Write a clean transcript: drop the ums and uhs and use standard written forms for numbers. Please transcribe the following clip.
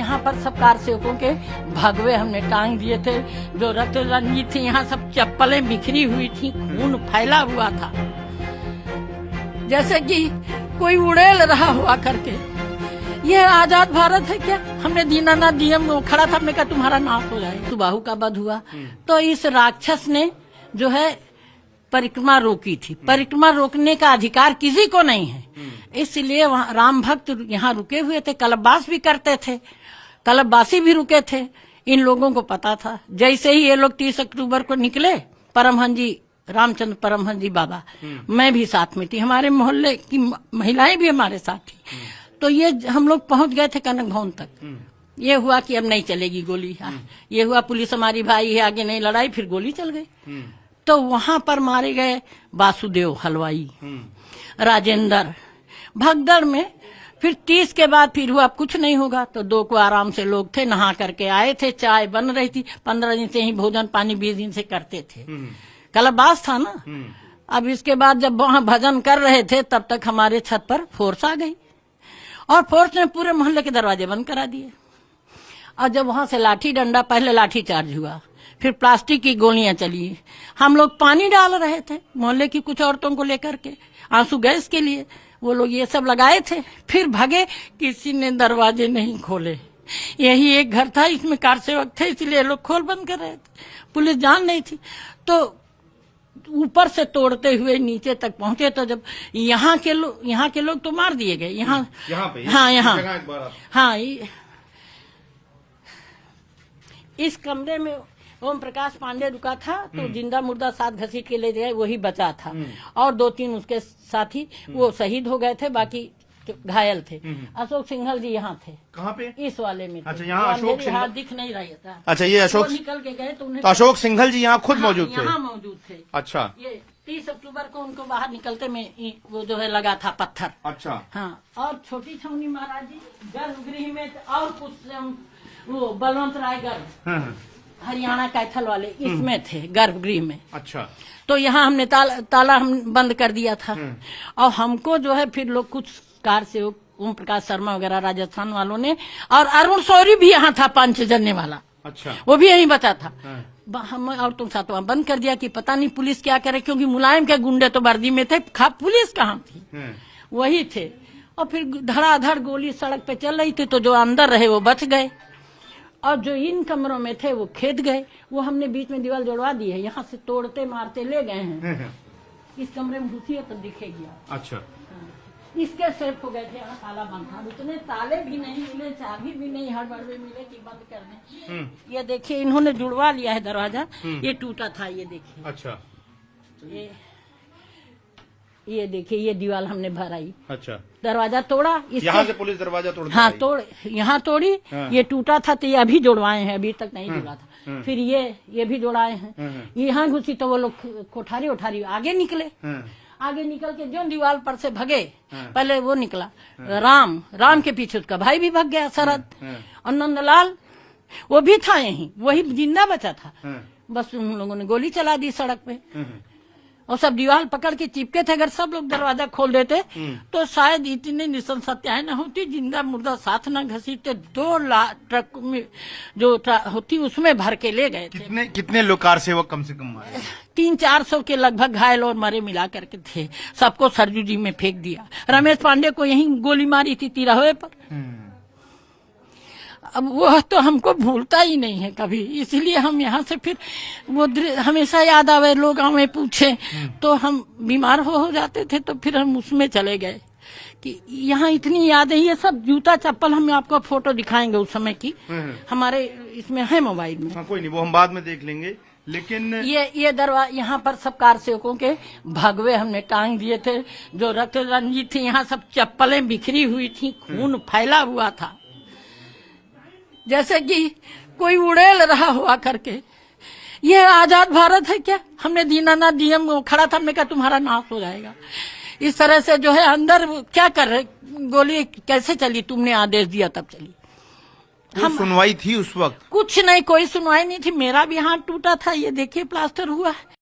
यहाँ पर सब कार सेवकों के भगवे हमने टांग दिए थे। जो रक्त रंजित थी, यहाँ सब चप्पलें बिखरी हुई थी, खून फैला हुआ था, जैसे कि कोई उड़ेल रहा हुआ करके। ये आजाद भारत है क्या? हमने दीनानाथ डीएम खड़ा था, हमने कहा तुम्हारा नाश हो जाएगा। सुबाहु का वध हुआ तो इस राक्षस ने जो है परिक्रमा रोकी थी। परिक्रमा रोकने का अधिकार किसी को नहीं है, इसलिए वहाँ राम भक्त यहाँ रुके हुए थे, कल्पवास भी करते थे, कल्पवासी भी रुके थे। इन लोगों को पता था। जैसे ही ये लोग 30 अक्टूबर को निकले, परमहंस जी रामचंद्र परमहंस जी बाबा, मैं भी साथ में थी, हमारे मोहल्ले की महिलाएं भी हमारे साथ थी। तो ये हम लोग पहुंच गए थे कनक भवन तक। ये हुआ कि अब नहीं चलेगी गोली। ये हुआ पुलिस हमारी भाई है, आगे नहीं लड़ाई, फिर गोली चल गई। तो वहां पर मारे गए वासुदेव हलवाई, राजेंद्र भगदड़ में। फिर 30 के बाद फिर हुआ कुछ नहीं होगा, तो 2 को आराम से लोग थे, नहा करके आए थे, चाय बन रही थी। 15 दिन से ही भोजन पानी 20 दिन से करते थे, कल्पवास था ना। अब इसके बाद जब वहां भजन कर रहे थे, तब तक हमारे छत पर फोर्स आ गई और फोर्स ने पूरे मोहल्ले के दरवाजे बंद करा दिए। और जब वहां से लाठी डंडा, पहले लाठी चार्ज हुआ, फिर प्लास्टिक की गोलियां चली। हम लोग पानी डाल रहे थे मोहल्ले की कुछ औरतों को लेकर के, आंसू गैस के लिए। वो लोग ये सब लगाए थे, फिर भागे, किसी ने दरवाजे नहीं खोले। यही एक घर था, इसमें कार सेवक थे, इसलिए लोग खोल बंद कर रहे थे। पुलिस जान नहीं थी, तो ऊपर से तोड़ते हुए नीचे तक पहुंचे। तो जब यहाँ के लोग तो मार दिए गए। यहाँ पे, हाँ, यहाँ, हाँ, इस कमरे में ओम प्रकाश पांडे रुका था, तो जिंदा मुर्दा साथ घसीट के ले गए, वही बचा था। और 2-3 उसके साथी वो शहीद हो गए थे, बाकी घायल थे। अशोक सिंघल जी यहाँ थे। कहाँ पे? इस वाले में। अच्छा, यहाँ अशोक सिंघल दिख नहीं रहा था। अच्छा, ये अशोक निकल के गए, तो अशोक सिंघल जी यहाँ खुद मौजूद थे? यहाँ मौजूद थे। अच्छा, ये 30 अक्टूबर को उनको बाहर निकलते में वो जो है लगा था पत्थर। अच्छा, हाँ। और छोटी छौनी महाराज जी गर्भगृह में, और कुछ वो बलवंत राय गर्भ, हरियाणा कैथल वाले, इसमें थे गर्भगृह में। अच्छा, तो यहाँ हमने ताला हम बंद कर दिया था। और हमको जो है फिर लोग कुछ कार से ओम प्रकाश शर्मा वगैरह राजस्थान वालों ने, और अरुण शौरी भी यहाँ था, पंचजन्य वाला। अच्छा, वो भी यहीं बचा था। हम और तुम साथ वहां बंद कर दिया कि पता नहीं पुलिस क्या करे, क्योंकि मुलायम के गुंडे तो वर्दी में थे, पुलिस कहाँ थी? वही थे। और फिर धड़ाधड़ गोली सड़क पे चल रही थी, तो जो अंदर रहे वो बच गए, और जो इन कमरों में थे वो खेद गए। वो हमने बीच में दीवार जोड़वा दी है, यहाँ से तोड़ते मारते ले गए हैं। इस कमरे में घुसिए तो दिखेगी। अच्छा, इसके सेफ हो गए थे, यहाँ ताला बंद था, उतने ताले भी नहीं मिले, चाबी भी नहीं हड़बड़े मिले कि बंद कर दें। ये देखिए, इन्होंने जुड़वा लिया है दरवाजा, ये टूटा था, ये देखिए। अच्छा, ये देखिए, ये दीवार हमने भराई। अच्छा, दरवाजा तोड़ा, यहाँ से पुलिस दरवाजा तोड़, हाँ, यहाँ तोड़ी। ये टूटा था, तो ये अभी जुड़वाए हैं, अभी तक नहीं जुड़ा था। फिर ये भी जुड़ाए हैं। यहाँ घुसी तो वो लोग कोठारी उठारी आगे निकले। आगे निकल के जो दीवार पर से भगे, पहले वो निकला राम के पीछे उसका भाई भी भाग गया, शरद। और नंदलाल वो भी था यहीं, वही जिंदा बचा था। बस उन लोगों ने गोली चला दी सड़क पे, और सब दीवार पकड़ के चिपके थे। अगर सब लोग दरवाजा खोल देते तो शायद इतनी निसंसताएं न होती, जिंदा मुर्दा साथ न घसीटते। 2 ट्रक में जो होती उसमें भर के ले गए थे। कितने लोग कार सेवक कम से कम मारे? 300-400 के लगभग घायल और मरे मिला करके थे। सबको सरजू जी में फेंक दिया। रमेश पांडे को यहीं गोली मारी थी तिराहे पर। अब वो तो हमको भूलता ही नहीं है कभी, इसलिए हम यहाँ से फिर वो हमेशा याद आवे, लोग हमें पूछे तो हम बीमार हो जाते थे, तो फिर हम उसमें चले गए कि यहाँ इतनी याद है। ये सब जूता चप्पल हम आपको फोटो दिखाएंगे उस समय की, हमारे इसमें है मोबाइल में। हाँ, कोई नहीं, वो हम बाद में देख लेंगे। लेकिन ये दरवाजा, यहाँ पर सब कार सेवकों के भगवे हमने टांग दिए थे। जो रक्त रंजित थी, यहाँ सब चप्पलें बिखरी हुई थी, खून फैला हुआ था, जैसे कि कोई उड़ेल रहा हुआ करके। ये आजाद भारत है क्या? हमने दीनानाथ डीएम खड़ा था, हमने कहा तुम्हारा नाश हो जाएगा। इस तरह से जो है अंदर क्या कर रहे, गोली कैसे चली? तुमने आदेश दिया तब चली। हम सुनवाई थी उस वक्त? कुछ नहीं, कोई सुनवाई नहीं थी। मेरा भी हाथ टूटा था, ये देखिए प्लास्टर हुआ है।